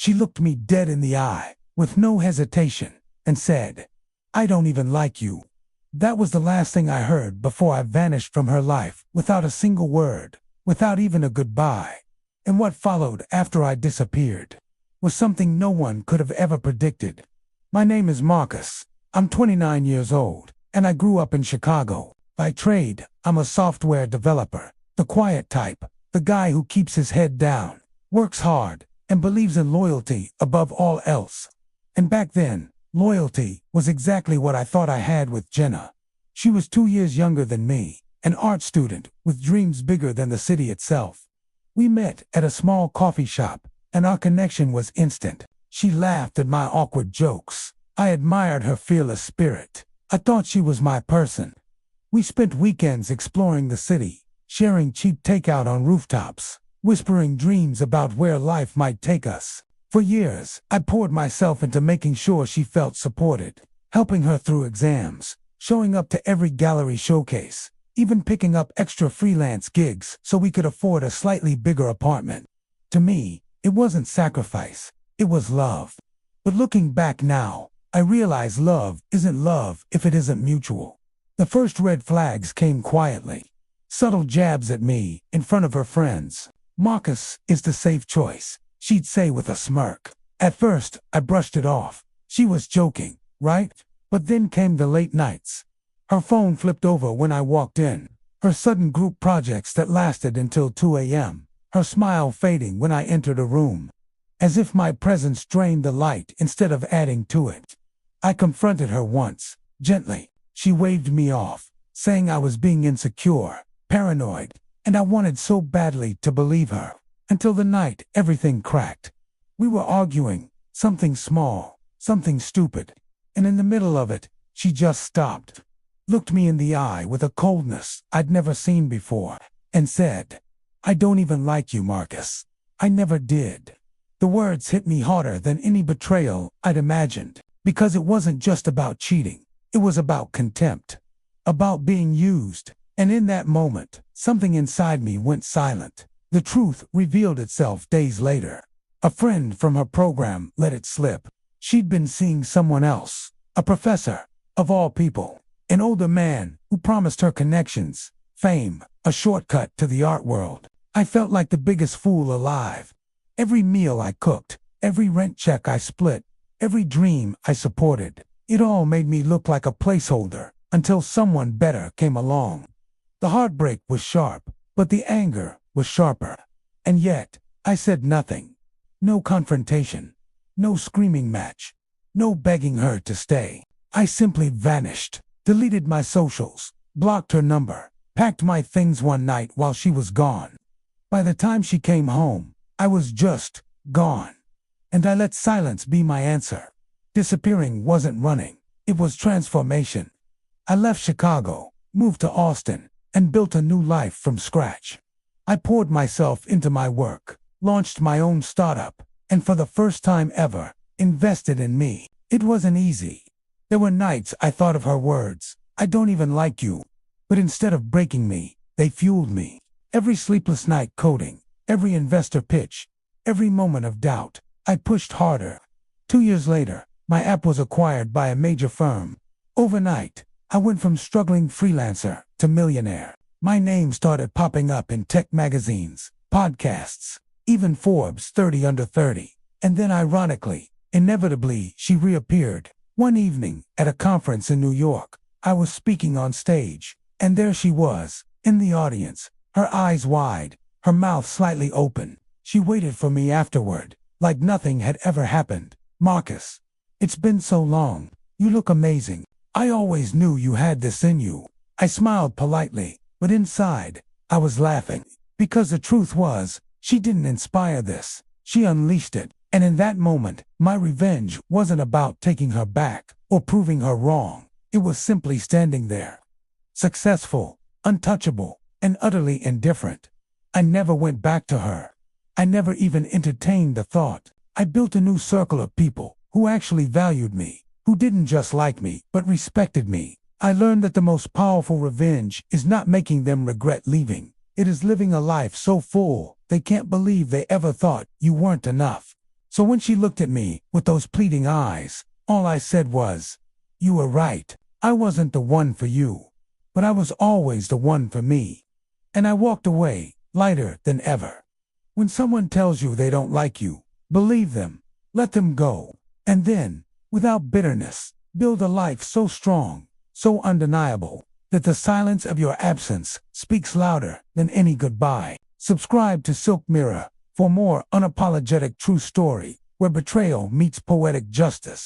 She looked me dead in the eye, with no hesitation, and said, "I don't even like you." That was the last thing I heard before I vanished from her life, without a single word, without even a goodbye. And what followed after I disappeared was something no one could have ever predicted. My name is Marcus. I'm 29 years old, and I grew up in Chicago. By trade, I'm a software developer, the quiet type, the guy who keeps his head down, works hard, and believes in loyalty above all else. And back then, loyalty was exactly what I thought I had with Jenna. She was 2 years younger than me, an art student with dreams bigger than the city itself. We met at a small coffee shop, and our connection was instant. She laughed at my awkward jokes. I admired her fearless spirit. I thought she was my person. We spent weekends exploring the city, sharing cheap takeout on rooftops, whispering dreams about where life might take us. For years, I poured myself into making sure she felt supported, helping her through exams, showing up to every gallery showcase, even picking up extra freelance gigs so we could afford a slightly bigger apartment. To me, it wasn't sacrifice, it was love. But looking back now, I realize love isn't love if it isn't mutual. The first red flags came quietly. Subtle jabs at me in front of her friends. "Marcus is the safe choice," she'd say with a smirk. At first, I brushed it off. She was joking, right? But then came the late nights. Her phone flipped over when I walked in. Her sudden group projects that lasted until 2 a.m. Her smile fading when I entered a room. As if my presence drained the light instead of adding to it. I confronted her once, gently. She waved me off, saying I was being insecure, paranoid, and I wanted so badly to believe her. Until the night everything cracked. We were arguing, something small, something stupid, and in the middle of it, she just stopped, looked me in the eye with a coldness I'd never seen before, and said, "I don't even like you, Marcus." I never did. The words hit me harder than any betrayal I'd imagined, because it wasn't just about cheating. It was about contempt, about being used, and in that moment, something inside me went silent. The truth revealed itself days later. A friend from her program let it slip. She'd been seeing someone else, a professor, of all people, an older man who promised her connections, fame, a shortcut to the art world. I felt like the biggest fool alive. Every meal I cooked, every rent check I split, every dream I supported, it all made me look like a placeholder until someone better came along. The heartbreak was sharp, but the anger was sharper. And yet, I said nothing. No confrontation, no screaming match, no begging her to stay. I simply vanished, deleted my socials, blocked her number, packed my things one night while she was gone. By the time she came home, I was just gone. And I let silence be my answer. Disappearing wasn't running, it was transformation. I left Chicago, moved to Austin, and built a new life from scratch. I poured myself into my work, launched my own startup, and for the first time ever, invested in me. It wasn't easy. There were nights I thought of her words, "I don't even like you," but instead of breaking me, they fueled me. Every sleepless night coding, every investor pitch, every moment of doubt, I pushed harder. 2 years later, my app was acquired by a major firm. Overnight, I went from struggling freelancer to millionaire. My name started popping up in tech magazines, podcasts, even Forbes 30 Under 30. And then ironically, inevitably, she reappeared. One evening, at a conference in New York, I was speaking on stage, and there she was, in the audience, her eyes wide, her mouth slightly open. She waited for me afterward, like nothing had ever happened. "Marcus, it's been so long. You look amazing. I always knew you had this in you." I smiled politely, but inside, I was laughing. Because the truth was, she didn't inspire this. She unleashed it. And in that moment, my revenge wasn't about taking her back or proving her wrong. It was simply standing there. Successful, untouchable, and utterly indifferent. I never went back to her. I never even entertained the thought. I built a new circle of people who actually valued me, who didn't just like me, but respected me. I learned that the most powerful revenge is not making them regret leaving. It is living a life so full, they can't believe they ever thought you weren't enough. So when she looked at me with those pleading eyes, all I said was, "You were right. I wasn't the one for you, but I was always the one for me." And I walked away, lighter than ever. When someone tells you they don't like you, believe them, let them go, and then, without bitterness, build a life so strong, so undeniable, that the silence of your absence speaks louder than any goodbye. Subscribe to SilkMirror for more unapologetic true story, where betrayal meets poetic justice.